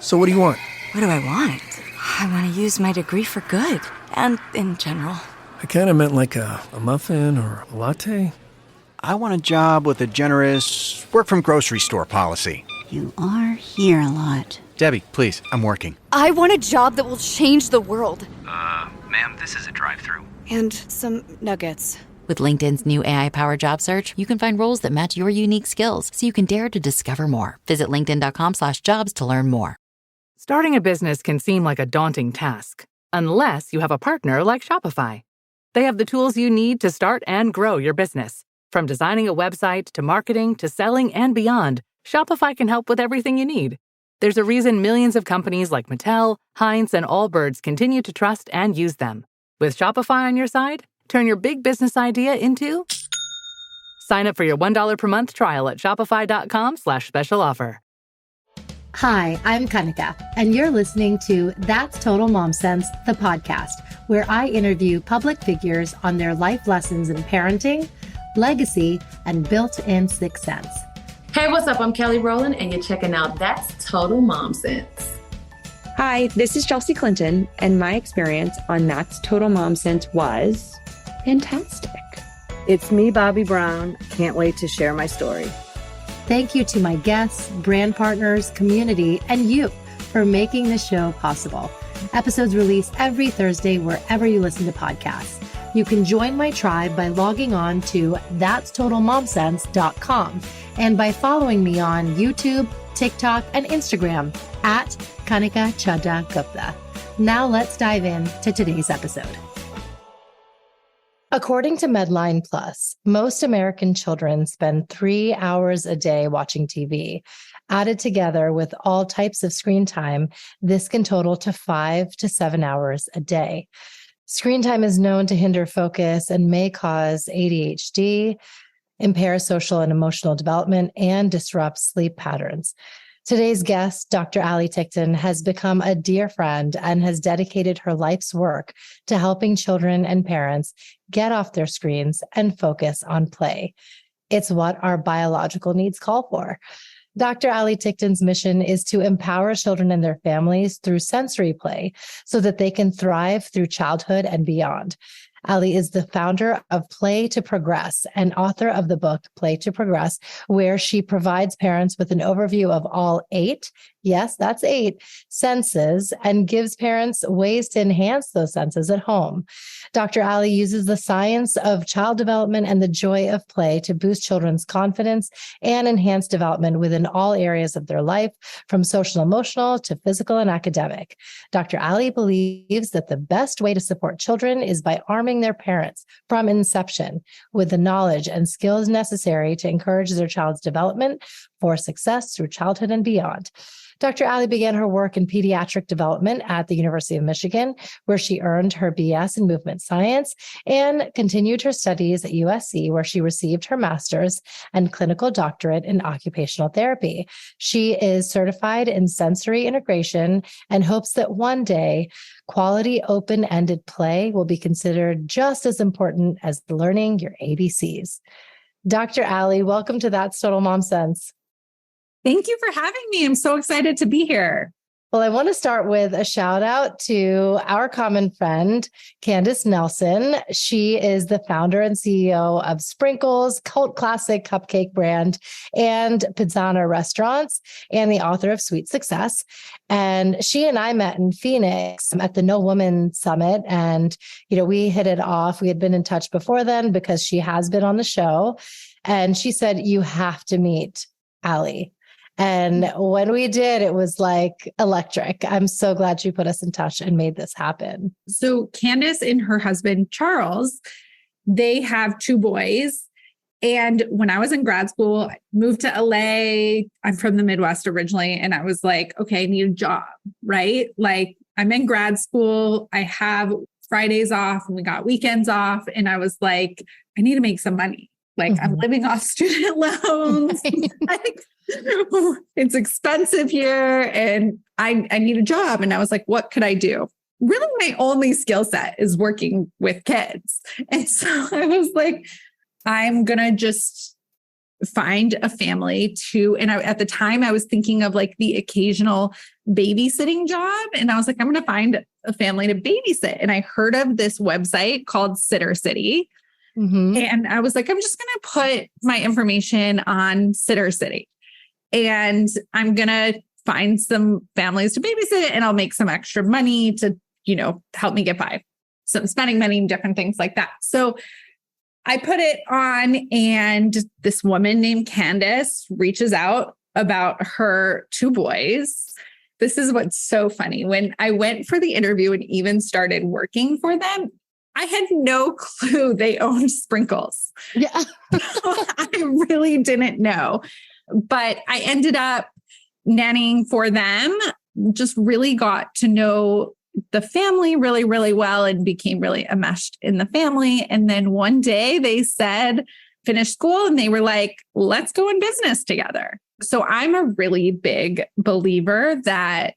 So what do you want? What do I want? I want to use my degree for good. And in general. I kind of meant like a muffin or a latte. I want a job with a generous work-from-grocery-store policy. You are here a lot. Debbie, please, I'm working. I want a job that will change the world. Ma'am, this is a drive-thru. And some nuggets. With LinkedIn's new AI-powered job search, you can find roles that match your unique skills so you can dare to discover more. Visit linkedin.com/jobs to learn more. Starting a business can seem like a daunting task, unless you have a partner like Shopify. They have the tools you need to start and grow your business. From designing a website to marketing to selling and beyond, Shopify can help with everything you need. There's a reason millions of companies like Mattel, Heinz, and Allbirds continue to trust and use them. With Shopify on your side, turn your big business idea into... Sign up for your $1 per month trial at shopify.com/special offer. Hi, I'm Kanika, and you're listening to That's Total Mom Sense, the podcast, where I interview public figures on their life lessons in parenting, legacy, and built-in sixth sense. Hey, what's up? I'm Kelly Rowland, and you're checking out That's Total Mom Sense. Hi, this is Chelsea Clinton, and my experience on That's Total Mom Sense was fantastic. It's me, Bobby Brown. Can't wait to share my story. Thank you to my guests, brand partners, community, and you for making this show possible. Episodes release every Thursday wherever you listen to podcasts. You can join my tribe by logging on to thatstotalmomsense.com and by following me on YouTube, TikTok, and Instagram at Kanika Chadda Gupta. Now let's dive in to today's episode. According to Medline Plus, most American children spend 3 hours a day watching TV. Added together with all types of screen time, this can total to 5 to 7 hours a day. Screen time is known to hinder focus and may cause ADHD, impair social and emotional development, and disrupt sleep patterns. Today's guest, Dr. Allie Ticktin, has become a dear friend and has dedicated her life's work to helping children and parents get off their screens and focus on play. It's what our biological needs call for. Dr. Allie Ticktin's mission is to empower children and their families through sensory play so that they can thrive through childhood and beyond. Allie is the founder of Play to Progress and author of the book Play to Progress, where she provides parents with an overview of all 8, yes, that's 8, senses, and gives parents ways to enhance those senses at home. Dr. Allie uses the science of child development and the joy of play to boost children's confidence and enhance development within all areas of their life, from social, emotional to physical and academic. Dr. Allie believes that the best way to support children is by arming their parents from inception with the knowledge and skills necessary to encourage their child's development for success through childhood and beyond. Dr. Allie began her work in pediatric development at the University of Michigan, where she earned her BS in movement science and continued her studies at USC, where she received her master's and clinical doctorate in occupational therapy. She is certified in sensory integration and hopes that one day quality open-ended play will be considered just as important as learning your ABCs. Dr. Allie, welcome to That's Total Mom Sense. Thank you for having me. I'm so excited to be here. Well, I want to start with a shout out to our common friend, Candace Nelson. She is the founder and CEO of Sprinkles, cult classic cupcake brand, and Pizzana Restaurants, and the author of Sweet Success. And she and I met in Phoenix at the No Woman Summit. And, we hit it off. We had been in touch before then because she has been on the show. And she said, you have to meet Allie. And when we did, it was like electric. I'm so glad she put us in touch and made this happen. So Candace and her husband, Charles, they have 2 boys. And when I was in grad school, I moved to LA. I'm from the Midwest originally. And I was like, okay, I need a job, right? Like I'm in grad school. I have Fridays off and we got weekends off. And I was like, I need to make some money. Like I'm living off student loans. Like, it's expensive here and I need a job. And I was like, what could I do? Really, my only skill set is working with kids. And so I was like, I'm going to just find a family and at the time I was thinking of like the occasional babysitting job. And I was like, I'm going to find a family to babysit. And I heard of this website called Sitter City. And I was like, I'm just going to put my information on Sitter City. And I'm going to find some families to babysit and I'll make some extra money to, help me get by. Some spending money, different things like that. So I put it on and this woman named Candace reaches out about her 2 boys. This is what's so funny. When I went for the interview and even started working for them, I had no clue they owned Sprinkles. Yeah. I really didn't know. But I ended up nannying for them, just really got to know the family really, really well and became really enmeshed in the family. And then one day they said, finish school, and they were like, let's go in business together. So I'm a really big believer that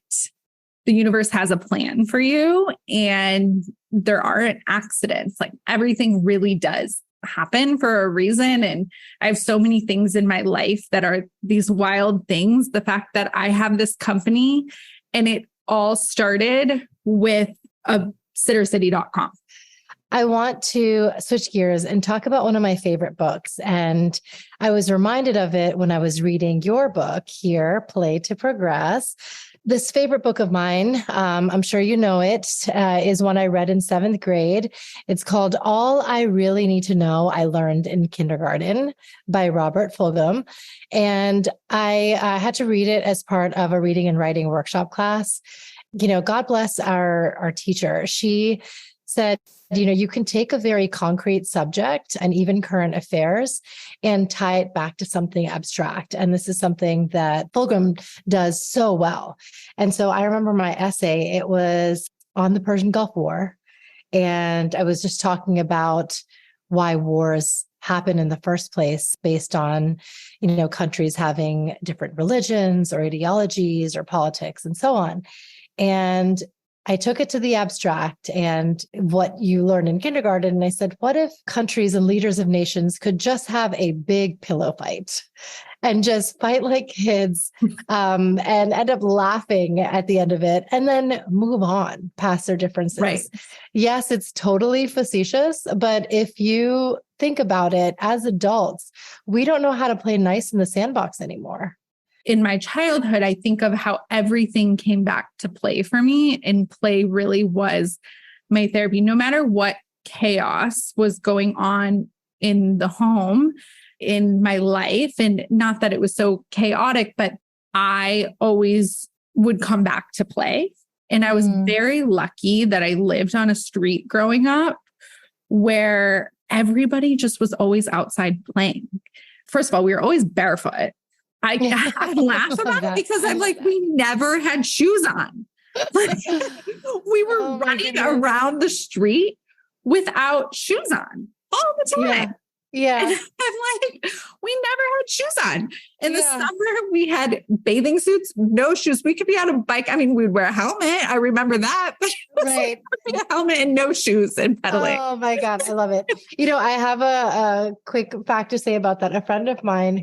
the universe has a plan for you and there aren't accidents. Like everything really does happen for a reason. And I have so many things in my life that are these wild things. The fact that I have this company and it all started with a sittercity.com. I want to switch gears and talk about one of my favorite books. And I was reminded of it when I was reading your book here, Play to Progress. This favorite book of mine, I'm sure you know it, is one I read in 7th grade. It's called All I Really Need to Know I Learned in Kindergarten by Robert Fulghum. And I had to read it as part of a reading and writing workshop class. God bless our teacher. She said, you can take a very concrete subject and even current affairs and tie it back to something abstract. And this is something that Fulghum does so well. And so I remember my essay, it was on the Persian Gulf War. And I was just talking about why wars happen in the first place based on, countries having different religions or ideologies or politics and so on. And I took it to the abstract and what you learn in kindergarten. And I said, what if countries and leaders of nations could just have a big pillow fight and just fight like kids and end up laughing at the end of it and then move on past their differences? Right. Yes, it's totally facetious, but if you think about it, as adults, we don't know how to play nice in the sandbox anymore. In my childhood, I think of how everything came back to play for me, and play really was my therapy. No matter what chaos was going on in the home, in my life, and not that it was so chaotic, but I always would come back to play. And I was very lucky that I lived on a street growing up where everybody just was always outside playing. First of all, we were always barefoot. I laugh about it because I'm like, we never had shoes on. Like, we were running around the street without shoes on all the time. Yeah. And I'm like, we never had shoes on. In the summer, we had bathing suits, no shoes. We could be on a bike. I mean, we'd wear a helmet. I remember that. Right. A helmet and no shoes and pedaling. Oh my God. I love it. I have a quick fact to say about that. A friend of mine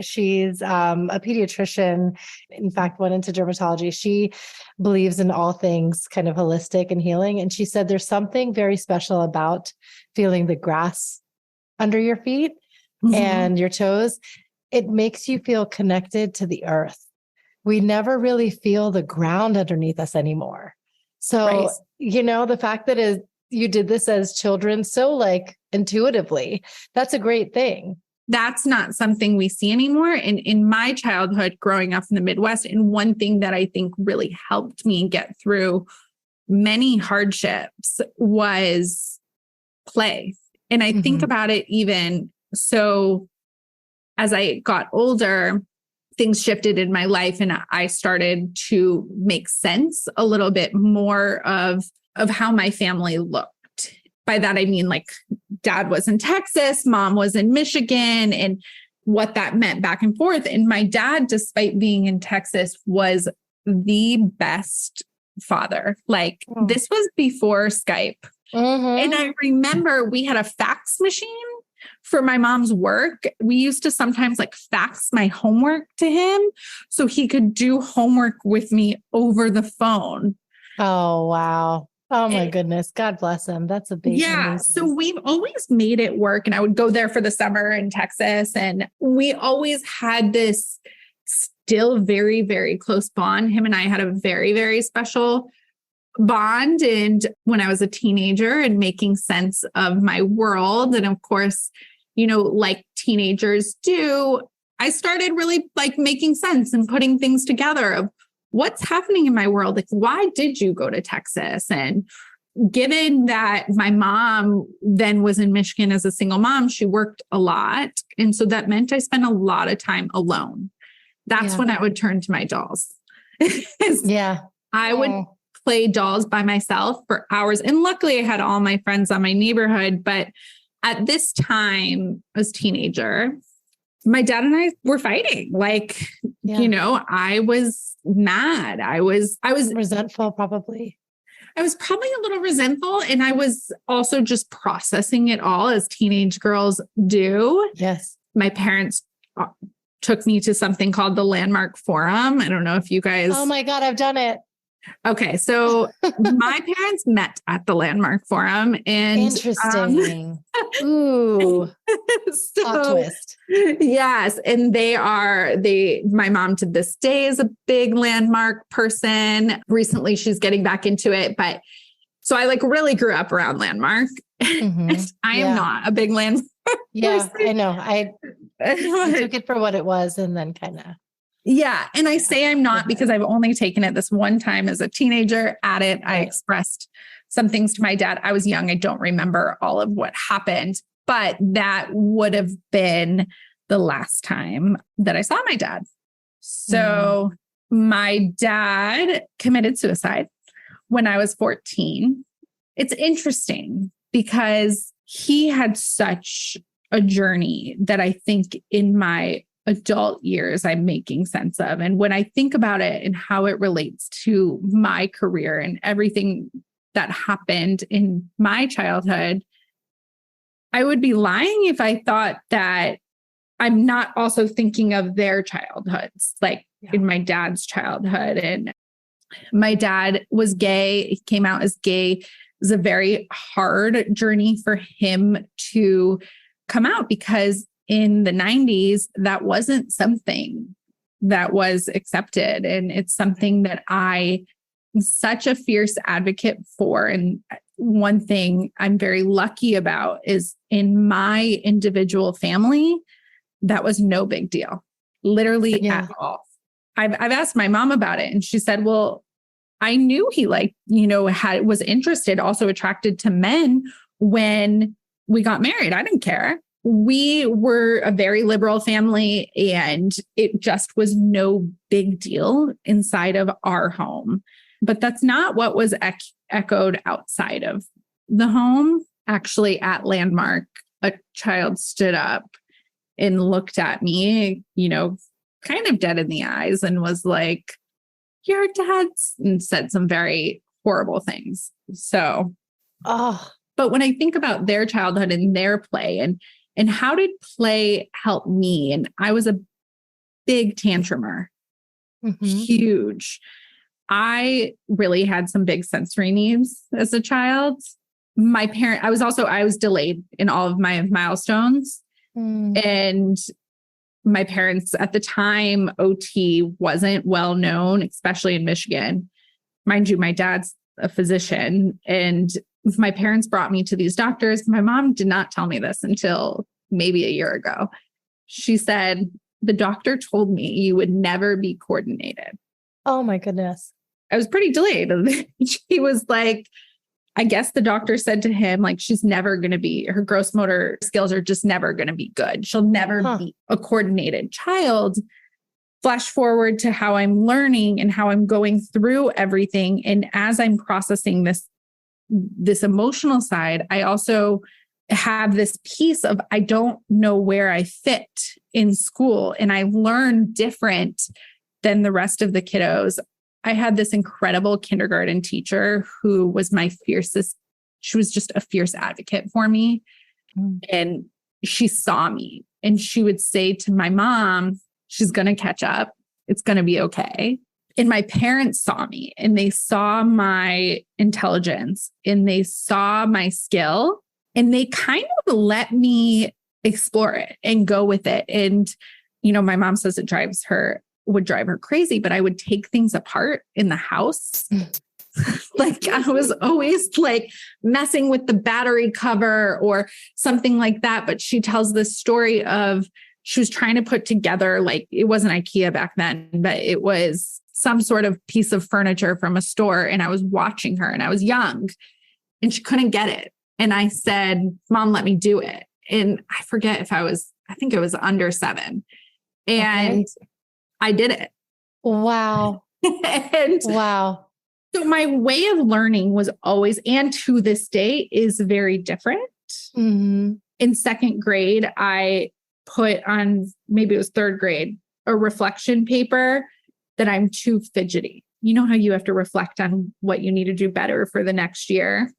she's a pediatrician, in fact, went into dermatology. She believes in all things kind of holistic and healing. And she said, there's something very special about feeling the grass under your feet and your toes. It makes you feel connected to the earth. We never really feel the ground underneath us anymore. So, the fact that you did this as children so intuitively, that's a great thing. That's not something we see anymore. And in my childhood growing up in the Midwest, and one thing that I think really helped me get through many hardships was play. And I think about it even so as I got older, things shifted in my life and I started to make sense a little bit more of how my family looked. By that, I mean, dad was in Texas, mom was in Michigan, and what that meant back and forth. And my dad, despite being in Texas, was the best father. This was before Skype. And I remember we had a fax machine for my mom's work, we used to sometimes like fax my homework to him so he could do homework with me over the phone. Oh, wow. Oh my goodness. God bless him. That's a baby. Yeah. Amazing. So we've always made it work. And I would go there for the summer in Texas. And we always had this still very, very close bond. Him and I had a very, very special bond. And when I was a teenager and making sense of my world, and of course, like teenagers do, I started really like making sense and putting things together of what's happening in my world. Like, why did you go to Texas? And given that my mom then was in Michigan as a single mom, she worked a lot. And so that meant I spent a lot of time alone. That's when I would turn to my dolls. I would play dolls by myself for hours. And luckily I had all my friends on my neighborhood. But at this time, as a teenager, my dad and I were fighting. Like, I was mad. I was resentful, probably. I was probably a little resentful. And I was also just processing it all as teenage girls do. Yes. My parents took me to something called the Landmark Forum. I don't know if you guys. Oh my God, I've done it. Okay. So my parents met at the Landmark Forum and interesting. Ooh. Plot twist. Yes. And my mom to this day is a big Landmark person. Recently she's getting back into it, but so I like really grew up around Landmark. Mm-hmm. I am not a big Landmark person. I know. I took it for what it was and then kind of. Yeah. And I say I'm not because I've only taken it this one time as a teenager at it. I expressed some things to my dad. I was young. I don't remember all of what happened, but that would have been the last time that I saw my dad. So my dad committed suicide when I was 14. It's interesting because he had such a journey that I think in my adult years I'm making sense of. And when I think about it and how it relates to my career and everything that happened in my childhood, I would be lying if I thought that I'm not also thinking of their childhoods, like in my dad's childhood. And my dad was gay. He came out as gay. It was a very hard journey for him to come out because in the 90s, that wasn't something that was accepted. And it's something that I am such a fierce advocate for. And one thing I'm very lucky about is in my individual family, that was no big deal, literally at all. I've asked my mom about it and she said, well, I knew he was interested, also attracted to men when we got married. I didn't care. We were a very liberal family and it just was no big deal inside of our home. But that's not what was echoed outside of the home. Actually, at Landmark, a child stood up and looked at me, kind of dead in the eyes and was like, "Your dad's," and said some very horrible things. So, but when I think about their childhood and their play and how did play help me? And I was a big tantrumer, huge. I really had some big sensory needs as a child. I was delayed in all of my milestones. And my parents at the time, OT wasn't well known, especially in Michigan. Mind you, my dad's a physician and my parents brought me to these doctors. My mom did not tell me this until maybe a year ago. She said, the doctor told me you would never be coordinated. Oh my goodness. I was pretty delayed. He was like, I guess the doctor said to him, like, she's never going to be, her gross motor skills are just never going to be good. She'll never be a coordinated child. Flash forward to how I'm learning and how I'm going through everything. And as I'm processing this emotional side, I also have this piece of, I don't know where I fit in school and I learn different than the rest of the kiddos. I had this incredible kindergarten teacher who was my fiercest. She was just a fierce advocate for me. And she saw me and she would say to my mom, she's going to catch up. It's going to be okay. And my parents saw me and they saw my intelligence and they saw my skill and they kind of let me explore it and go with it. And, you know, my mom says it would drive her crazy, but I would take things apart in the house. Like I was always like messing with the battery cover or something like that. But she tells this story of she was trying to put together, like it wasn't IKEA back then, but it was some sort of piece of furniture from a store. And I was watching her and I was young and she couldn't get it. And I said, Mom, let me do it. And I forget I think it was under 7. And I did it. Wow. And wow. So my way of learning was always, and to this day, is very different. Mm-hmm. In 2nd grade, I put on, maybe it was 3rd grade, a reflection paper that I'm too fidgety. You know how you have to reflect on what you need to do better for the next year?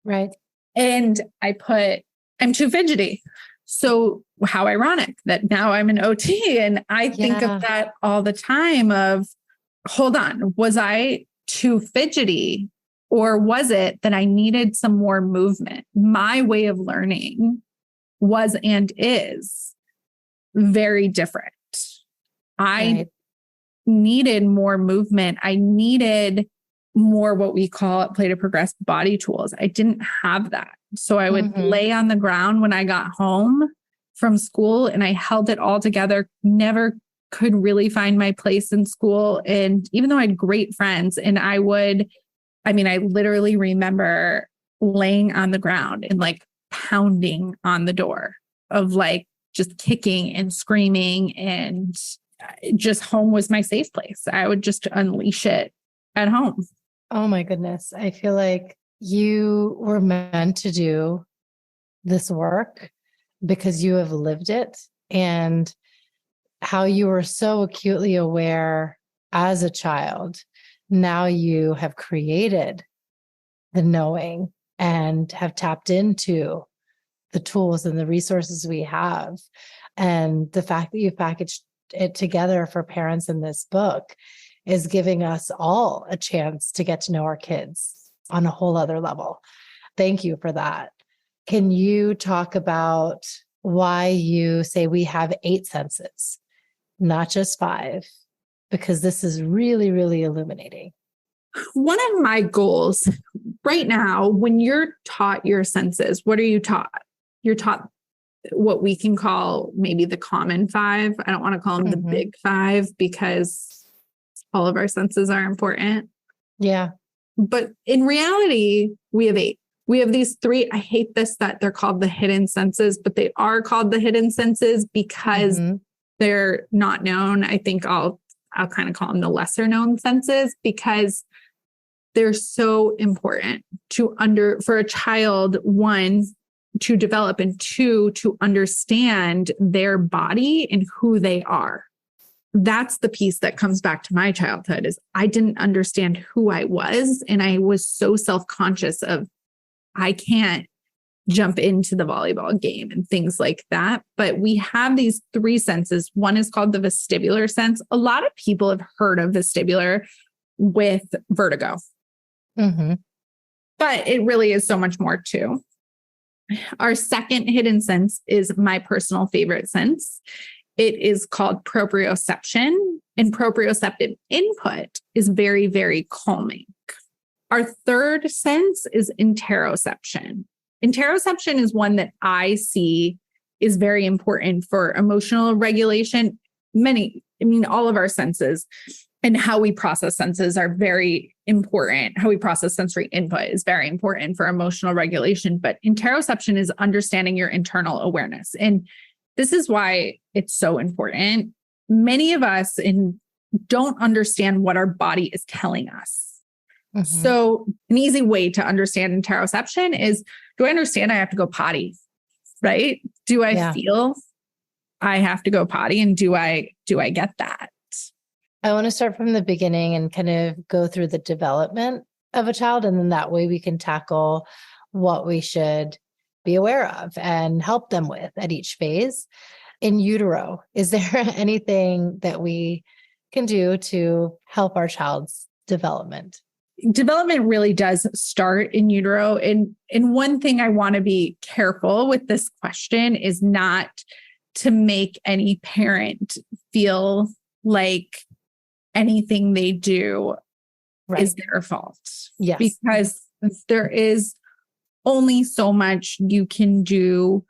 Right. And I put, I'm too fidgety. So how ironic that now I'm an OT. And I think of that all the time of, hold on, was I too fidgety or was it that I needed some more movement? My way of learning was and is very different. I needed more movement. I needed more what we call at Play to Progress body tools. I didn't have that. So I would lay on the ground when I got home from school and I held it all together, never could really find my place in school. And even though I had great friends and I literally remember laying on the ground and like pounding on the door of like just kicking and screaming, and just home was my safe place. I would just unleash it at home. Oh my goodness. I feel like you were meant to do this work because you have lived it, and how you were so acutely aware as a child. Now you have created the knowing and have tapped into the tools and the resources we have. And the fact that you packaged it together for parents in this book is giving us all a chance to get to know our kids on a whole other level. Thank you for that. Can you talk about why you say we have 8 senses, not just 5? Because this is really, really illuminating. One of my goals right now, when you're taught your senses, what are you taught? You're taught what we can call maybe the common 5. I don't want to call them the big 5 because all of our senses are important. Yeah. But in reality, we have 8. We have these 3. I hate this, that they're called the hidden senses, but they are called the hidden senses because they're not known. I think I'll kind of call them the lesser known senses because they're so important for a child, 1, to develop, and 2, to understand their body and who they are. That's the piece that comes back to my childhood is I didn't understand who I was. And I was so self-conscious of, I can't jump into the volleyball game and things like that. But we have these 3 senses. One is called the vestibular sense. A lot of people have heard of vestibular with vertigo, but it really is so much more too. Our second hidden sense is my personal favorite sense. It is called proprioception, and proprioceptive input is very, very calming. Our third sense is interoception. Interoception is one that I see is very important for emotional regulation. All of our senses and how we process senses are very important. How we process sensory input is very important for emotional regulation. But interoception is understanding your internal awareness. And this is why it's so important. Many of us don't understand what our body is telling us. So an easy way to understand interoception is, do I understand I have to go potty? Right? Do I feel I have to go potty? And do I get that? I want to start from the beginning and kind of go through the development of a child. And then that way we can tackle what we should be aware of and help them with at each phase. In utero, is there anything that we can do to help our child's development? Development really does start in utero. And one thing I want to be careful with this question is not to make any parent feel like anything they do is their fault. Yes. Because there is only so much you can do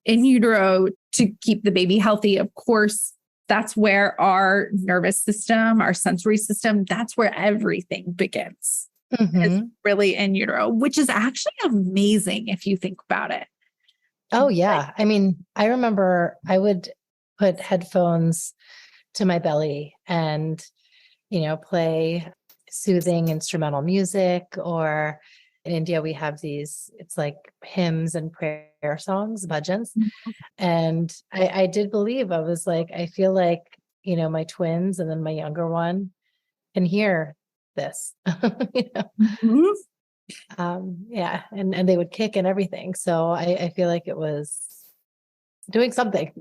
in utero to keep the baby healthy. Of course, that's where our nervous system, our sensory system, that's where everything begins. Is really in utero, which is actually amazing if you think about it. Oh, yeah. I mean, I remember I would put headphones to my belly and, play soothing instrumental music, or in India, we have these, it's like hymns and prayer songs, bhajans. And I did believe, I was like, I feel like, my twins and then my younger one can hear this, yeah. And they would kick and everything. So I feel like it was doing something.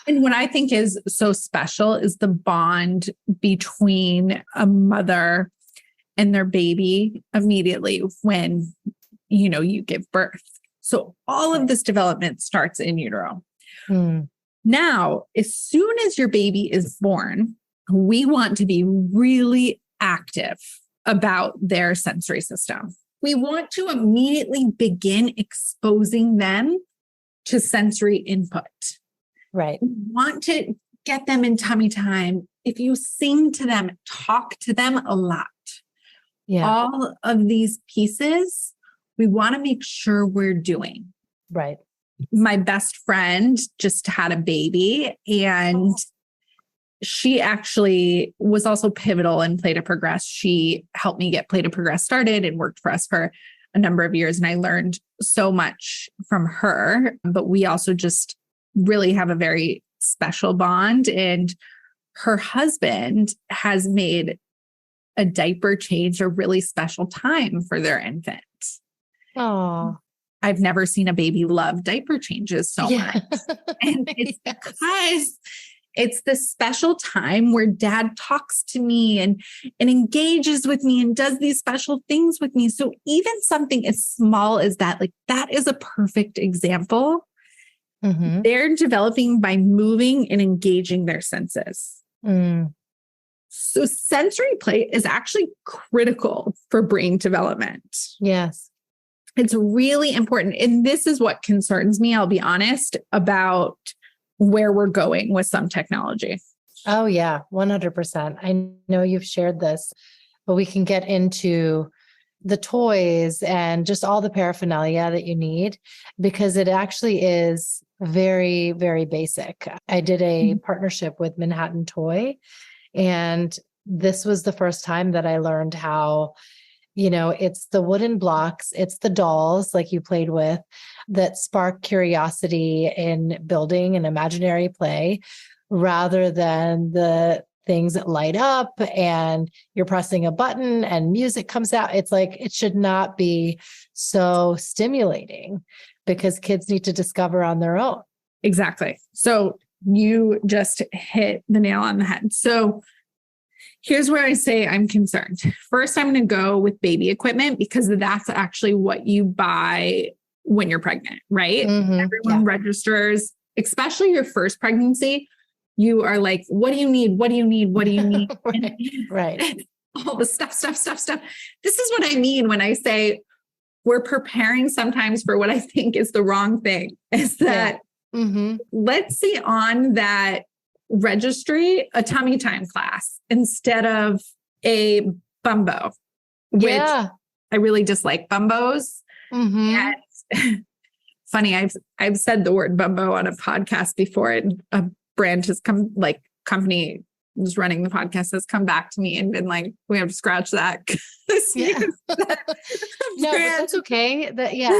And what I think is so special is the bond between a mother and their baby immediately when, you give birth. So all of this development starts in utero. Now, as soon as your baby is born, we want to be really active about their sensory system. We want to immediately begin exposing them to sensory input. Right. We want to get them in tummy time. If you sing to them, talk to them a lot. Yeah. All of these pieces, we want to make sure we're doing. Right. My best friend just had a baby, and she actually was also pivotal in Play to Progress. She helped me get Play to Progress started and worked for us for a number of years. And I learned so much from her, but we also just really have a very special bond. And her husband has made a diaper change a really special time for their infant. Oh, I've never seen a baby love diaper changes so much. And it's because it's this special time where dad talks to me and engages with me and does these special things with me. So even something as small as that, like that is a perfect example. They're developing by moving and engaging their senses. So sensory play is actually critical for brain development. Yes. It's really important. And this is what concerns me, I'll be honest, about where we're going with some technology. Oh, yeah, 100%. I know you've shared this, but we can get into the toys and just all the paraphernalia that you need, because it actually is very, very basic. I did a partnership with Manhattan Toy, and this was the first time that I learned how, it's the wooden blocks, it's the dolls like you played with that spark curiosity in building an imaginary play, rather than the things that light up and you're pressing a button and music comes out. It's like, it should not be so stimulating, because kids need to discover on their own. Exactly. So you just hit the nail on the head. So here's where I say I'm concerned. First, I'm going to go with baby equipment, because that's actually what you buy when you're pregnant, right? Everyone registers, especially your first pregnancy. You are like, what do you need? What do you need? What do you need? Right. All the stuff. This is what I mean when I say we're preparing sometimes for what I think is the wrong thing, is that let's see on that registry a tummy time class instead of a bumbo, which I really dislike bumbos. And funny, I've said the word bumbo on a podcast before, and a brand has company who's running the podcast has come back to me and been like, we have to scratch that. No, but that's okay.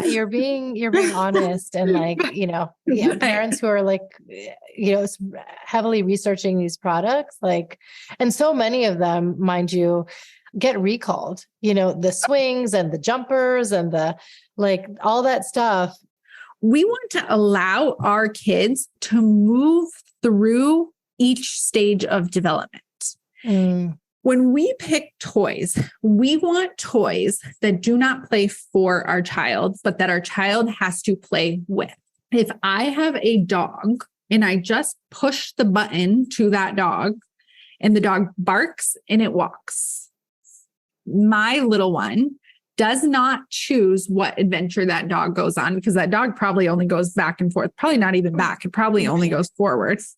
You're being honest, and parents who are like, heavily researching these products, and so many of them, mind you, get recalled, the swings and the jumpers and the all that stuff. We want to allow our kids to move through each stage of development. When we pick toys, we want toys that do not play for our child, but that our child has to play with. If I have a dog and I just push the button to that dog and the dog barks and it walks, my little one does not choose what adventure that dog goes on, because that dog probably only goes back and forth, probably not even back. It probably only goes forwards.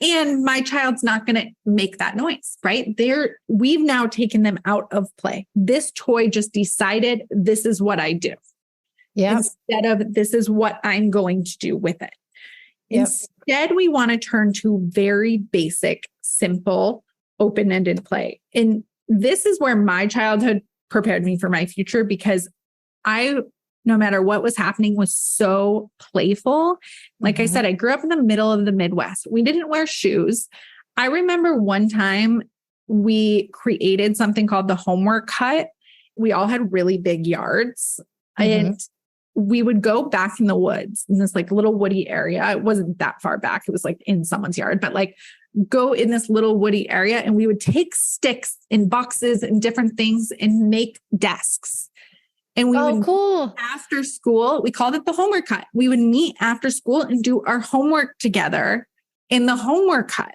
And my child's not going to make that noise, right? We've now taken them out of play. This toy just decided this is what I do. Yeah. Instead of this is what I'm going to do with it. Yep. Instead, we want to turn to very basic, simple, open-ended play. And this is where my childhood prepared me for my future, because no matter what was happening, was so playful. Like I said, I grew up in the middle of the Midwest. We didn't wear shoes. I remember one time we created something called the homework hut. We all had really big yards and we would go back in the woods in this little woody area. It wasn't that far back. It was in someone's yard, but go in this little woody area and we would take sticks and boxes and different things and make desks. And we would cool. After school, we called it the homework hut. We would meet after school and do our homework together in the homework hut.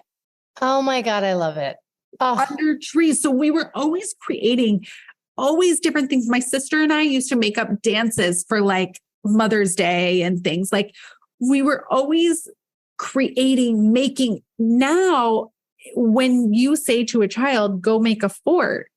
Oh my God, I love it. Under trees. So we were always creating different things. My sister and I used to make up dances for Mother's Day and things. We were always creating, making. Now, when you say to a child, go make a fort,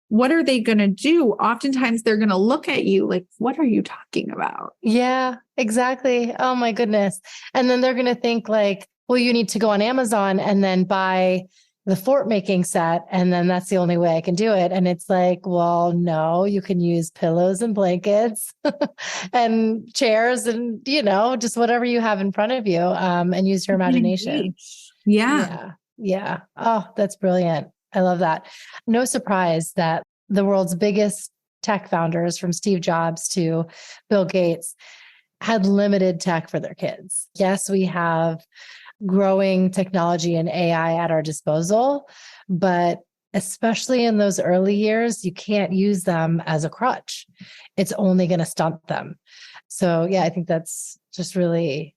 what are they going to do? Oftentimes they're going to look at you like, what are you talking about? Yeah, exactly. Oh my goodness. And then they're going to think well, you need to go on Amazon and then buy the fort making set. And then that's the only way I can do it. And it's well, no, you can use pillows and blankets and chairs and, just whatever you have in front of you, and use your imagination. Yeah. Yeah. Oh, that's brilliant. I love that. No surprise that the world's biggest tech founders, from Steve Jobs to Bill Gates, had limited tech for their kids. Yes, we have growing technology and AI at our disposal, but especially in those early years, you can't use them as a crutch. It's only going to stunt them. So yeah, I think that's just really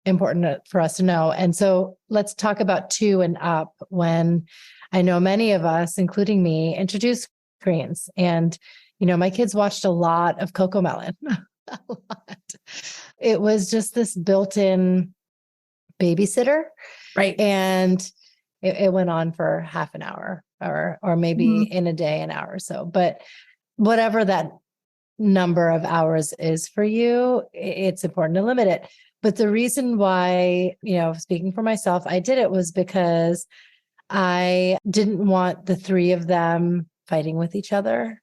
important for us to know. And so let's talk about 2 and up, when I know many of us, including me, introduced screens. And, my kids watched a lot of Cocomelon. A lot. It was just this built-in babysitter. Right. And it went on for half an hour or maybe in a day, an hour or so. But whatever that number of hours is for you, it's important to limit it. But the reason why, speaking for myself, I did it was because I didn't want the 3 of them fighting with each other.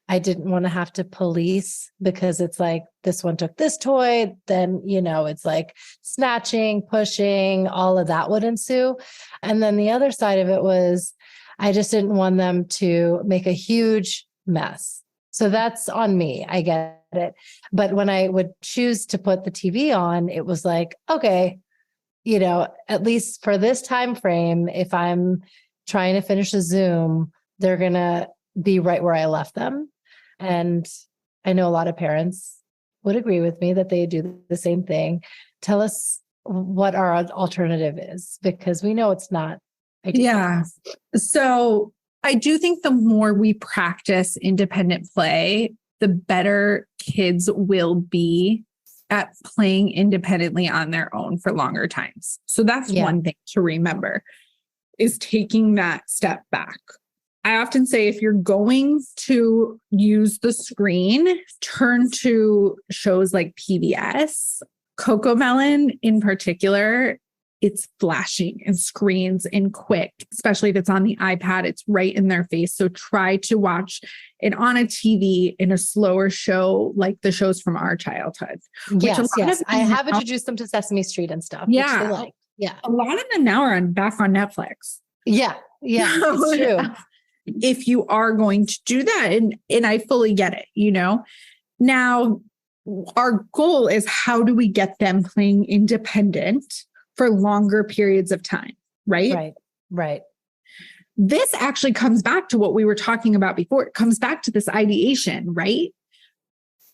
I didn't want to have to police, because it's this one took this toy, then, it's snatching, pushing, all of that would ensue. And then the other side of it was, I just didn't want them to make a huge mess. So that's on me. I get it. But when I would choose to put the TV on, it was okay, at least for this time frame, if I'm trying to finish a Zoom, they're going to be right where I left them. And I know a lot of parents would agree with me that they do the same thing. Tell us what our alternative is, because we know it's not ideal. Yeah. So I do think the more we practice independent play, the better kids will be at playing independently on their own for longer times. So that's one thing to remember, is taking that step back. I often say, if you're going to use the screen, turn to shows like PBS. Cocomelon in particular, it's flashing and screens and quick, especially if it's on the iPad, it's right in their face. So try to watch it on a TV in a slower show, like the shows from our childhood. Yes. I have introduced them to Sesame Street and stuff. Yeah. Which they like. Yeah. A lot of them now are back on Netflix. Yeah. Yeah, it's true. If you are going to do that, and I fully get it, Now, our goal is how do we get them playing independent for longer periods of time, right? Right. This actually comes back to what we were talking about before. It comes back to this ideation, right?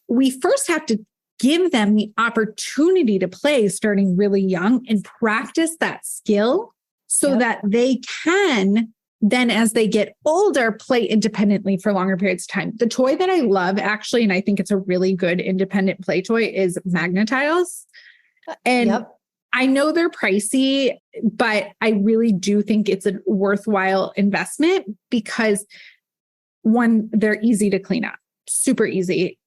We first have to give them the opportunity to play starting really young and practice that skill so that they can then, as they get older, play independently for longer periods of time. The toy that I love, actually, and I think it's a really good independent play toy, is Magnetiles. And I know they're pricey, but I really do think it's a worthwhile investment because, one, they're easy to clean up, super easy.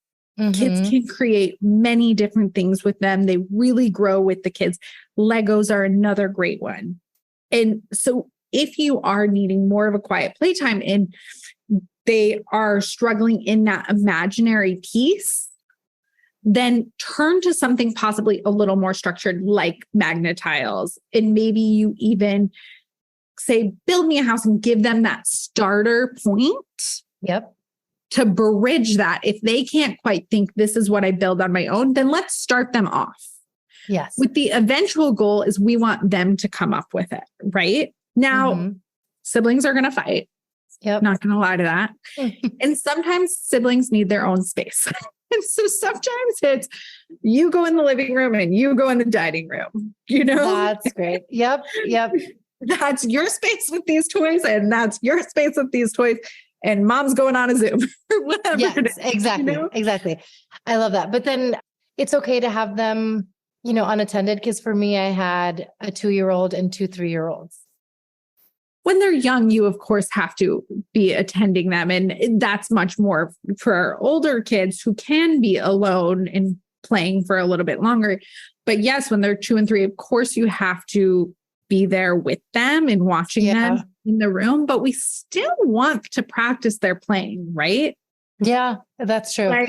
Kids can create many different things with them. They really grow with the kids. Legos are another great one. And so if you are needing more of a quiet playtime and they are struggling in that imaginary piece, then turn to something possibly a little more structured like Magnetiles. And maybe you even say, build me a house and give them that starter point. To bridge that. If they can't quite think this is what I build on my own, then let's start them off. Yes. With the eventual goal is we want them to come up with it, right? Now, siblings are going to fight. Not going to lie to that. And sometimes siblings need their own space. And so sometimes it's you go in the living room and you go in the dining room, That's great. Yep. That's your space with these toys and that's your space with these toys. And mom's going on a Zoom or whatever. Yes, exactly. Exactly. I love that. But then it's okay to have them, unattended. Because for me, I had a 2-year-old and 2 3-year-olds. When they're young, you of course have to be attending them. And that's much more for older kids who can be alone and playing for a little bit longer. But yes, when they're 2 and 3, of course you have to be there with them and watching them in the room, but we still want to practice their playing, right? Yeah, that's true.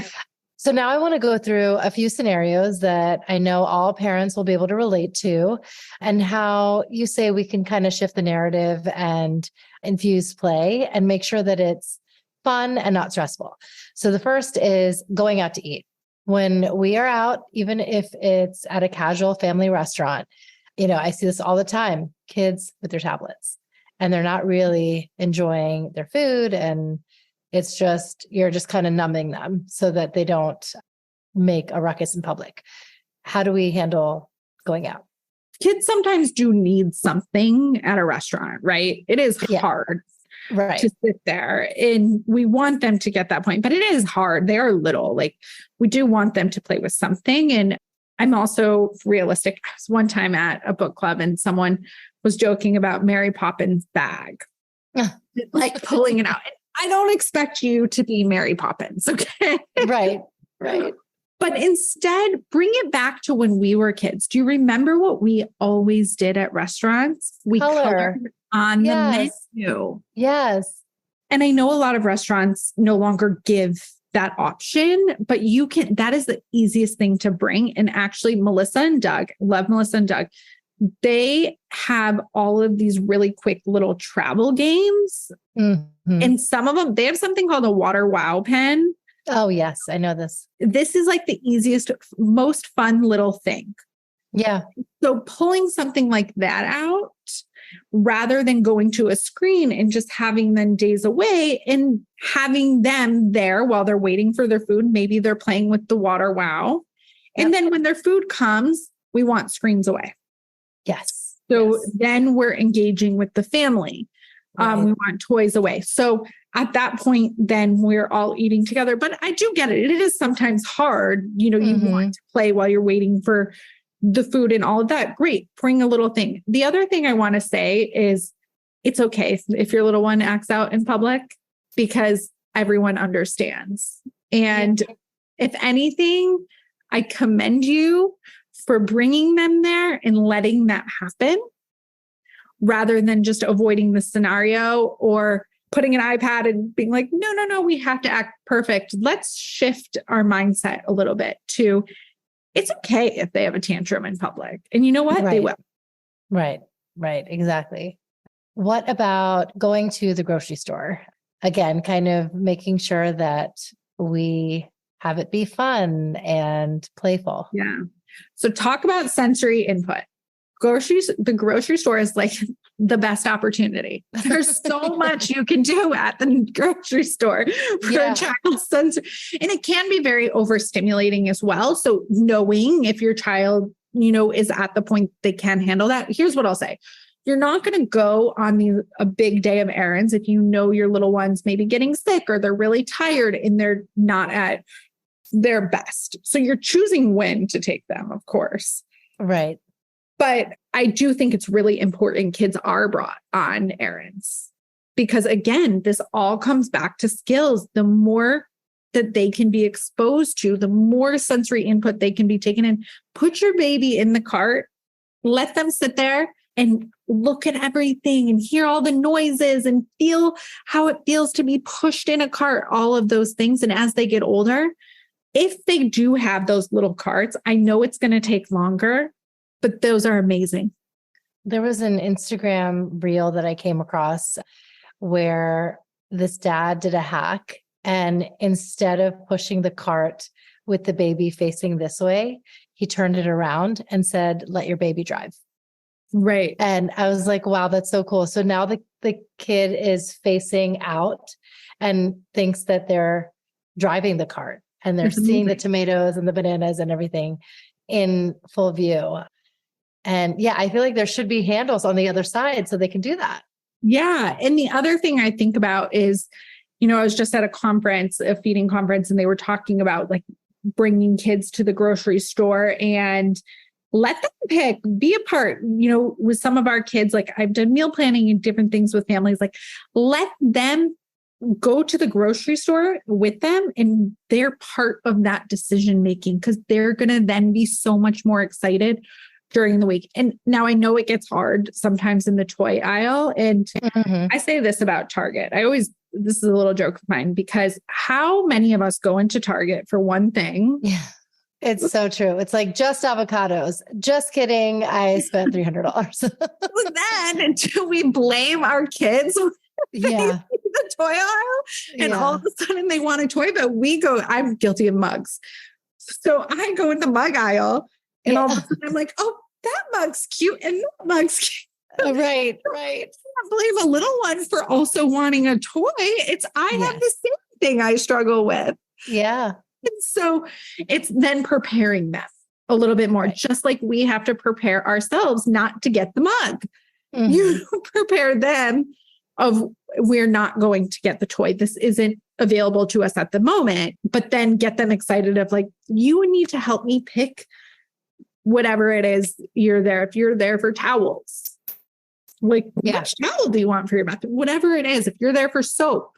So now I want to go through a few scenarios that I know all parents will be able to relate to and how you say we can kind of shift the narrative and infuse play and make sure that it's fun and not stressful. So the first is going out to eat. When we are out, even if it's at a casual family restaurant, I see this all the time, kids with their tablets and they're not really enjoying their food. And it's just, you're just kind of numbing them so that they don't make a ruckus in public. How do we handle going out? Kids sometimes do need something at a restaurant, right? It is hard to sit there and we want them to get that point, but it is hard. They are little, we do want them to play with something. And I'm also realistic. I was one time at a book club and someone was joking about Mary Poppins' bag, pulling it out. I don't expect you to be Mary Poppins, okay? Right. But instead, bring it back to when we were kids. Do you remember what we always did at restaurants? We colored on the menu. Yes. And I know a lot of restaurants no longer give that option, but that is the easiest thing to bring. And actually, Melissa and Doug, they have all of these really quick little travel games. And some of them, they have something called a water wow pen. Oh, yes. I know this. This is the easiest, most fun little thing. Yeah. So pulling something like that out rather than going to a screen and just having them days away and having them there while they're waiting for their food. Maybe they're playing with the water wow. And then when their food comes, we want screens away. Yes. So then we're engaging with the family. We want toys away. So at that point, then we're all eating together. But I do get it. It is sometimes hard. You want to play while you're waiting for the food and all of that. Great. Bring a little thing. The other thing I want to say is it's okay if your little one acts out in public because everyone understands. And if anything, I commend you for bringing them there and letting that happen rather than just avoiding the scenario or putting an iPad and being like, no, we have to act perfect. Let's shift our mindset a little bit to it's okay if they have a tantrum in public. And you know what? They will. Right. Exactly. What about going to the grocery store? Again, kind of making sure that we have it be fun and playful. Yeah. So talk about sensory input. The grocery store is like the best opportunity. There's so much you can do at the grocery store for a child's sensory. And it can be very overstimulating as well. So knowing if your child, is at the point they can handle that. Here's what I'll say. You're not going to go on a big day of errands if you know your little one's maybe getting sick or they're really tired and they're not at their best. So you're choosing when to take them, of course. Right. But I do think it's really important kids are brought on errands because, again, this all comes back to skills. The more that they can be exposed to, the more sensory input they can be taken in. Put your baby in the cart, let them sit there and look at everything and hear all the noises and feel how it feels to be pushed in a cart, all of those things. And as they get older, if they do have those little carts, I know it's going to take longer, but those are amazing. There was an Instagram reel that I came across where this dad did a hack. And instead of pushing the cart with the baby facing this way, he turned it around and said, let your baby drive. Right. And I was like, wow, that's so cool. So now the kid is facing out and thinks that they're driving the cart and they're seeing the tomatoes and the bananas and everything in full view. And yeah, I feel like there should be handles on the other side so they can do that. Yeah. And the other thing I think about is, I was just at a feeding conference, and they were talking about like bringing kids to the grocery store and let them pick, be a part, with some of our kids. Like I've done meal planning and different things with families, like let them go to the grocery store with them and they're part of that decision making because they're going to then be so much more excited during the week. And now I know it gets hard sometimes in the toy aisle. And I say this about Target. This is a little joke of mine because how many of us go into Target for one thing? Yeah, it's so true. It's like just avocados. Just kidding. I spent $300. Then do we blame our kids? Yeah. The toy aisle and all of a sudden they want a toy, but I'm guilty of mugs. So I go in the mug aisle and all of a sudden I'm like, oh, that mug's cute and that mug's cute. Right. I can't blame a little one for also wanting a toy. I have the same thing I struggle with. Yeah. And so it's then preparing them a little bit more, just like we have to prepare ourselves not to get the mug. You prepare them of we're not going to get the toy. This isn't available to us at the moment, but then get them excited of like, you need to help me pick whatever it is you're there. If you're there for towels, like which towel do you want for your bathroom? Whatever it is, if you're there for soap,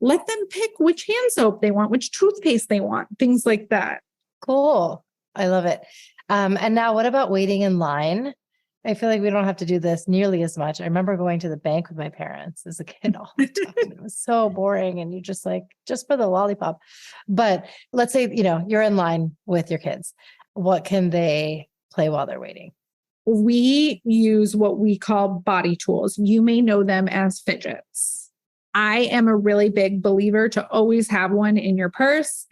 let them pick which hand soap they want, which toothpaste they want, things like that. Cool. I love it. And now what about waiting in line? I feel like we don't have to do this nearly as much. I remember going to the bank with my parents as a kid all the time. It was so boring. And you just for the lollipop. But let's say, you're in line with your kids. What can they play while they're waiting? We use what we call body tools. You may know them as fidgets. I am a really big believer to always have one in your purse,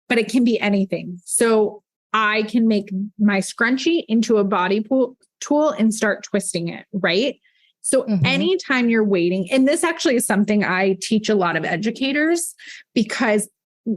but it can be anything. So I can make my scrunchie into a body tool and start twisting it, right? So anytime you're waiting, and this actually is something I teach a lot of educators, because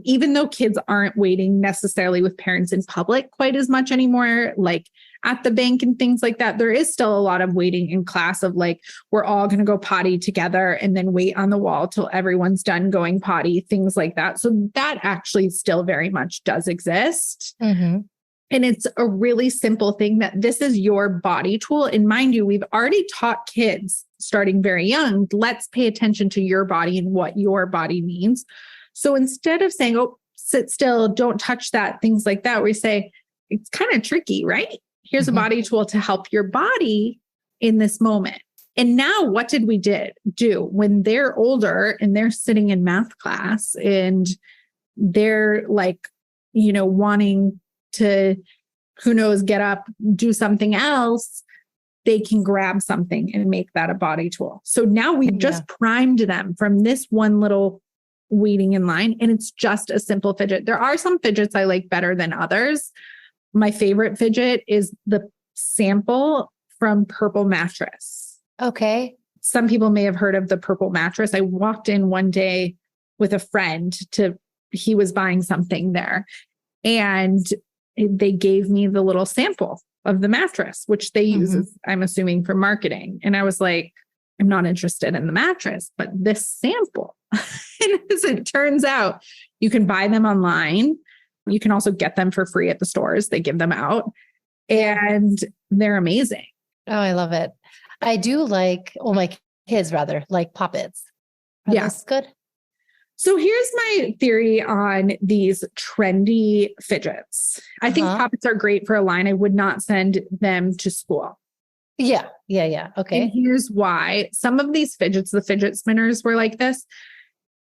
even though kids aren't waiting necessarily with parents in public quite as much anymore, like at the bank and things like that, there is still a lot of waiting in class of like, we're all going to go potty together and then wait on the wall till everyone's done going potty, things like that. So that actually still very much does exist. And it's a really simple thing that this is your body tool. And mind you, we've already taught kids starting very young, let's pay attention to your body and what your body means. So instead of saying, oh, sit still, don't touch that, things like that, we say, it's kind of tricky, right? Here's a body tool to help your body in this moment. And now what did we do when they're older and they're sitting in math class and they're like, wanting to, who knows, get up, do something else. they can grab something and make that a body tool. So now we've just primed them from this one little waiting in line, and it's just a simple fidget. There are some fidgets I like better than others. My favorite fidget is the sample from Purple Mattress. Okay. Some people may have heard of the Purple Mattress. I walked in one day with a friend he was buying something there, and they gave me the little sample of the mattress, which they use, I'm assuming, for marketing. And I was like, I'm not interested in the mattress, but this sample. And as it turns out, you can buy them online. You can also get them for free at the stores. They give them out, and they're amazing. Oh, I love it. I do like, my kids rather like Poppets. Yes. Good. So here's my theory on these trendy fidgets. I think Poppets are great for a line. I would not send them to school. Yeah. Okay. And here's why. Some of these fidgets, the fidget spinners were like this.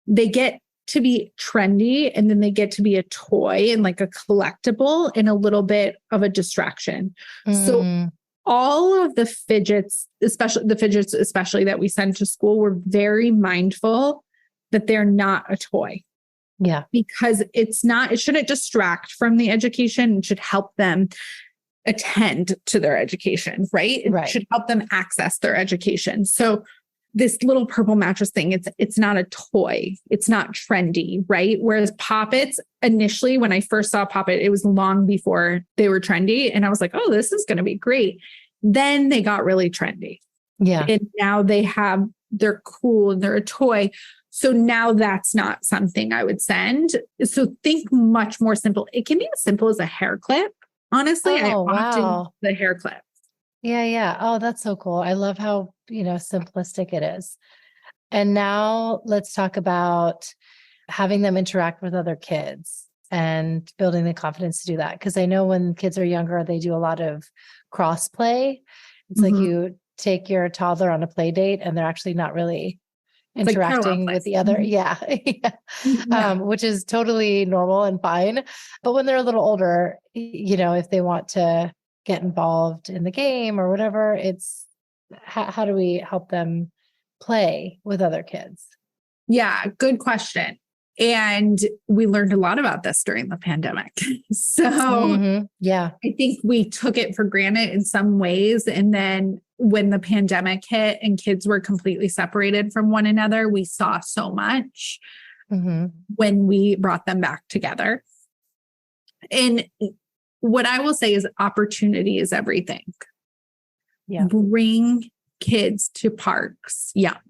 They get to be trendy, and then they get to be a toy and like a collectible and a little bit of a distraction. So all of the fidgets, especially that we send to school, were very mindful that they're not a toy. Yeah. Because it shouldn't distract from the education. It should help them attend to their education, right? It should help them access their education. So this little Purple Mattress thing, it's not a toy. It's not trendy, right? Whereas Poppets, initially, when I first saw Poppet, it was long before they were trendy. And I was like, oh, this is going to be great. Then they got really trendy. Yeah. And now they're cool and they're a toy. So now that's not something I would send. So think much more simple. It can be as simple as a hair clip. Honestly, I often the hair clip. Yeah. Oh, that's so cool. I love how, simplistic it is. And now let's talk about having them interact with other kids and building the confidence to do that. Because I know when kids are younger, they do a lot of cross play. It's like you take your toddler on a play date and they're actually not really interacting with the other. Yeah. Which is totally normal and fine. But when they're a little older, if they want to get involved in the game or whatever, it's how do we help them play with other kids? Yeah, good question. And we learned a lot about this during the pandemic. So yeah, I think we took it for granted in some ways. And then when the pandemic hit and kids were completely separated from one another, we saw so much when we brought them back together. And what I will say is opportunity is everything. Yeah. Bring kids to parks young.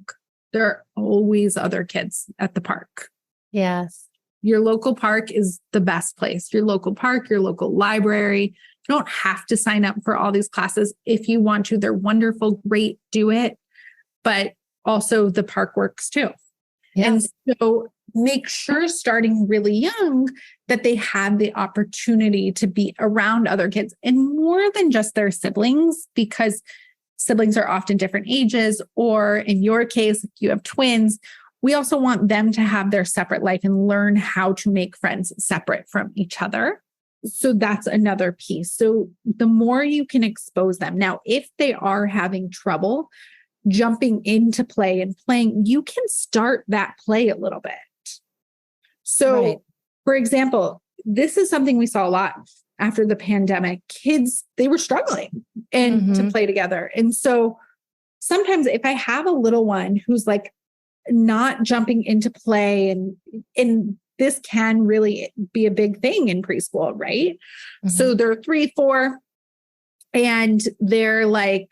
There are always other kids at the park. Yes. Your local park is the best place. Your local park, your local library. You don't have to sign up for all these classes. If you want to, they're wonderful, great, do it. But also the park works too. Yes. And so make sure starting really young that they have the opportunity to be around other kids and more than just their siblings, because siblings are often different ages, or in your case, if you have twins, we also want them to have their separate life and learn how to make friends separate from each other. So that's another piece. So the more you can expose them. Now, if they are having trouble jumping into play and playing, you can start that play a little bit. So, for example, this is something we saw a lot after the pandemic. Kids, they were struggling to play together. And so sometimes if I have a little one who's like not jumping into play, and this can really be a big thing in preschool, right? So they're 3, 4, and they're like,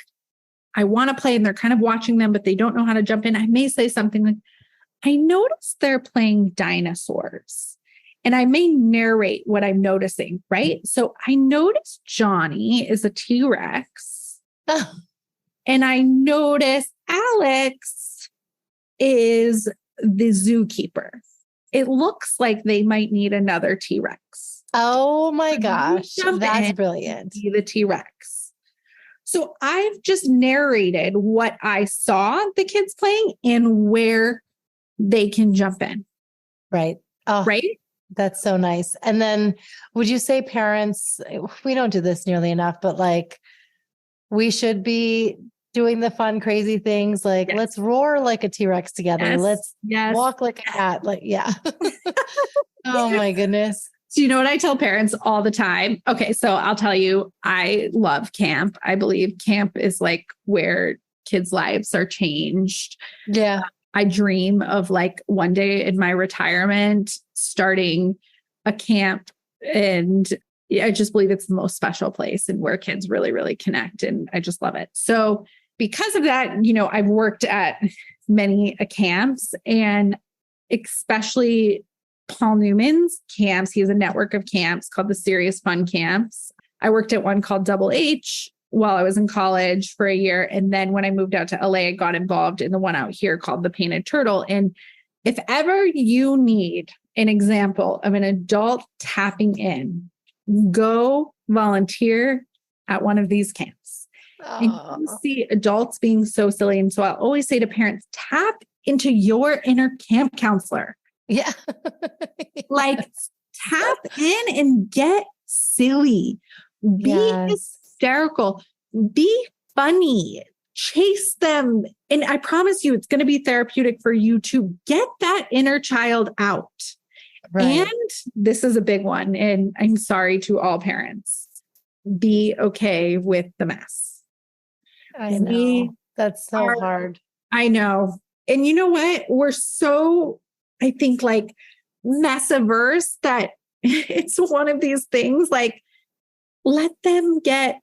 I want to play, and they're kind of watching them, but they don't know how to jump in. I may say something like, I noticed they're playing dinosaurs. And I may narrate what I'm noticing, right? So I noticed Johnny is a T-Rex. And I noticed Alex is the zookeeper. It looks like they might need another T-Rex. Oh my gosh. That's brilliant. The T-Rex. So I've just narrated what I saw the kids playing and where they can jump in. Right. Oh, right. That's so nice. And then would you say parents, we don't do this nearly enough, but like we should be doing the fun, crazy things like let's roar like a T-Rex together. Yes. Let's walk like a cat. Like, yeah. Oh my goodness. So you know what I tell parents all the time? Okay, so I'll tell you, I love camp. I believe camp is like where kids' lives are changed. Yeah. I dream of like one day in my retirement starting a camp, and I just believe it's the most special place and where kids really, really connect. And I just love it. So because of that, you know, I've worked at many camps, and especially Paul Newman's camps. He has a network of camps called the Serious Fun Camps. I worked at one called Double H while I was in college for a year. And then when I moved out to LA, I got involved in the one out here called the Painted Turtle. And if ever you need an example of an adult tapping in, go volunteer at one of these camps. And you see adults being so silly. And so I'll always say to parents, tap into your inner camp counselor. Yeah. Like tap in and get silly, be hysterical, be funny, chase them. And I promise you, it's going to be therapeutic for you to get that inner child out. Right. And this is a big one. And I'm sorry to all parents, be okay with the mess. I know. That's so hard. I know. And you know what? We're so, I think, like mess averse that it's one of these things like, let them get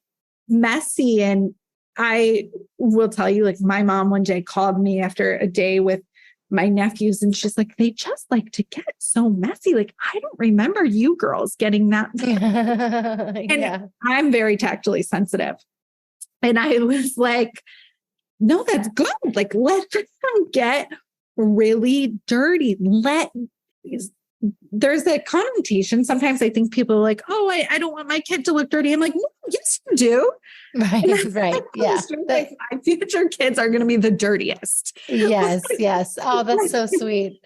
messy. And I will tell you, like my mom one day called me after a day with my nephews and she's like, they just like to get so messy. Like, I don't remember you girls getting that. And I'm very tactily sensitive. And I was like, no, that's good. Like, let them get really dirty. There's a connotation. Sometimes I think people are like, oh, I don't want my kid to look dirty. I'm like, no, yes, you do. Right. Yeah. Like, my future kids are going to be the dirtiest. Yes. Oh, that's so sweet.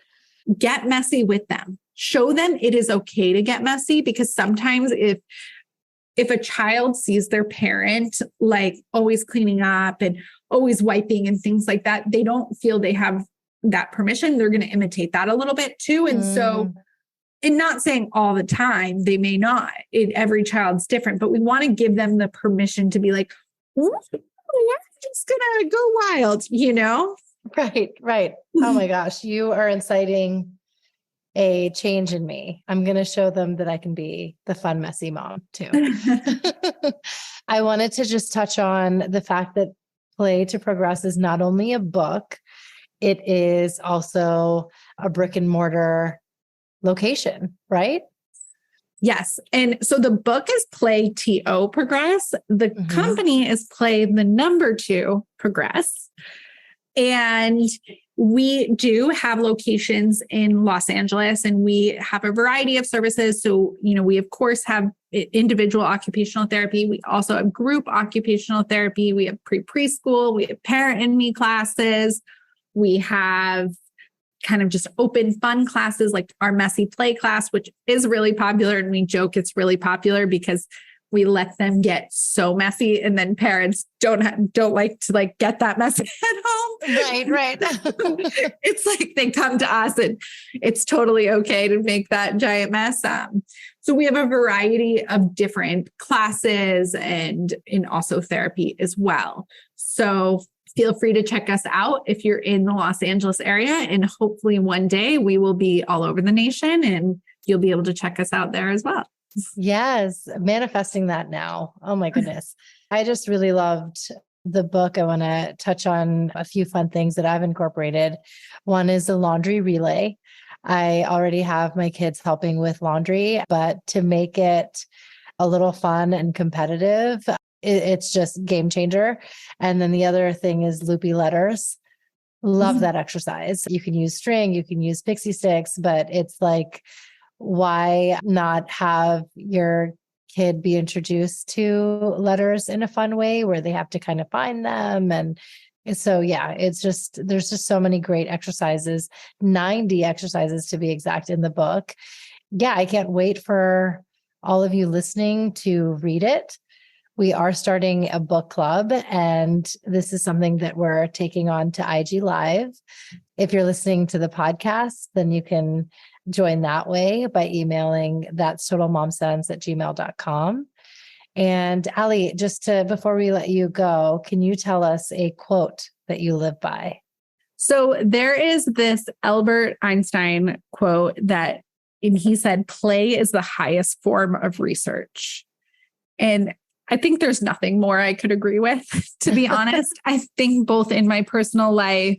Get messy with them. Show them it is okay to get messy, because sometimes if a child sees their parent like always cleaning up and always wiping and things like that, they don't feel they have that permission. They're going to imitate that a little bit too. And so, and not saying all the time, they may not. Every child's different, but we want to give them the permission to be like, we're just going to go wild, you know? Right. Oh my gosh. You are inciting a change in me. I'm going to show them that I can be the fun, messy mom too. I wanted to just touch on the fact that Play to Progress is not only a book, it is also a brick and mortar location, right? Yes. And so the book is Play TO Progress. The company is Play the number 2 Progress. And we do have locations in Los Angeles, and we have a variety of services. So, you know, we of course have individual occupational therapy. We also have group occupational therapy. We have preschool. We have parent and me classes. We have kind of just open fun classes like our messy play class, which is really popular. And we joke it's really popular because we let them get so messy, and then parents don't like to like get that messy at home. Right. It's like they come to us and it's totally okay to make that giant mess. So we have a variety of different classes and also therapy as well. So feel free to check us out if you're in the Los Angeles area, and hopefully one day we will be all over the nation and you'll be able to check us out there as well. Yes. Manifesting that now. Oh my goodness. I just really loved the book. I want to touch on a few fun things that I've incorporated. One is the laundry relay. I already have my kids helping with laundry, but to make it a little fun and competitive, it's just game changer. And then the other thing is loopy letters. Love that exercise. You can use string, you can use pixie sticks, but it's like, why not have your kid be introduced to letters in a fun way where they have to kind of find them? And so, it's just, there's just so many great exercises, 90 exercises to be exact in the book. I can't wait for all of you listening to read it. We are starting a book club, and this is something that we're taking on to IG Live. If you're listening to the podcast, then you can join that way by emailing that'stotalmomsense@gmail.com. And Allie, before we let you go, can you tell us a quote that you live by? So there is this Albert Einstein quote and he said, play is the highest form of research. And I think there's nothing more I could agree with, to be honest. I think both in my personal life,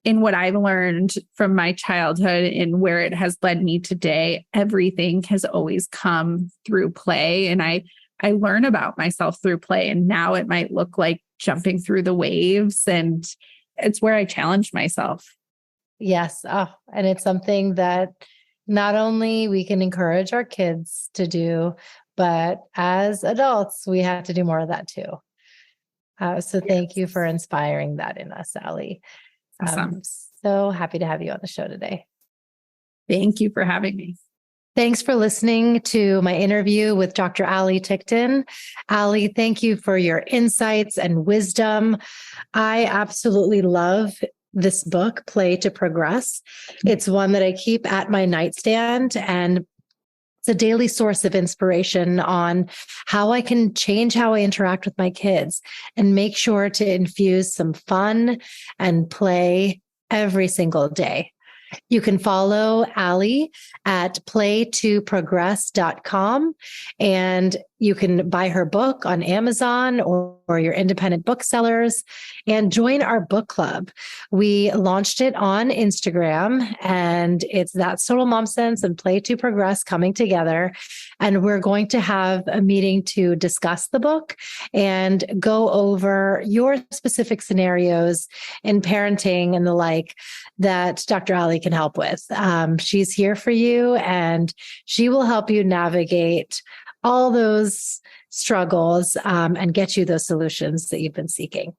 in what I've learned from my childhood and where it has led me today, everything has always come through play. And I learn about myself through play. And now it might look like jumping through the waves. And it's where I challenge myself. Yes. Oh, and it's something that not only we can encourage our kids to do, but as adults, we have to do more of that too. So thank you for inspiring that in us, Allie. Awesome. So happy to have you on the show today. Thank you for having me. Thanks for listening to my interview with Dr. Allie Ticktin. Allie, thank you for your insights and wisdom. I absolutely love this book, Play to Progress. It's one that I keep at my nightstand, and it's a daily source of inspiration on how I can change how I interact with my kids and make sure to infuse some fun and play every single day. You can follow Allie at playtoprogress.com, and you can buy her book on Amazon or your independent booksellers, and join our book club. We launched it on Instagram, and it's That's Total Mom Sense and Play to Progress coming together. And we're going to have a meeting to discuss the book and go over your specific scenarios in parenting and the like that Dr. Allie can help with. She's here for you, and she will help you navigate all those struggles and get you those solutions that you've been seeking.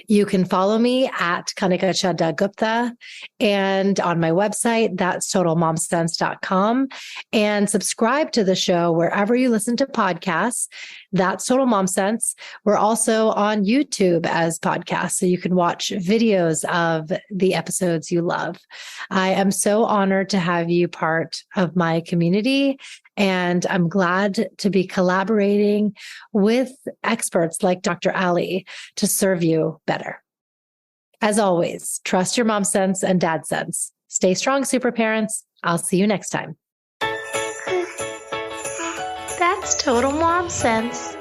You can follow me at Kanika Chadda Gupta and on my website, that's totalmomsense.com, and subscribe to the show wherever you listen to podcasts. That's Total Mom Sense. We're also on YouTube as podcasts, so you can watch videos of the episodes you love. I am so honored to have you part of my community, and I'm glad to be collaborating with experts like Dr. Allie to serve you better. As always, trust your mom sense and dad sense. Stay strong, super parents. I'll see you next time. That's Total Mom Sense.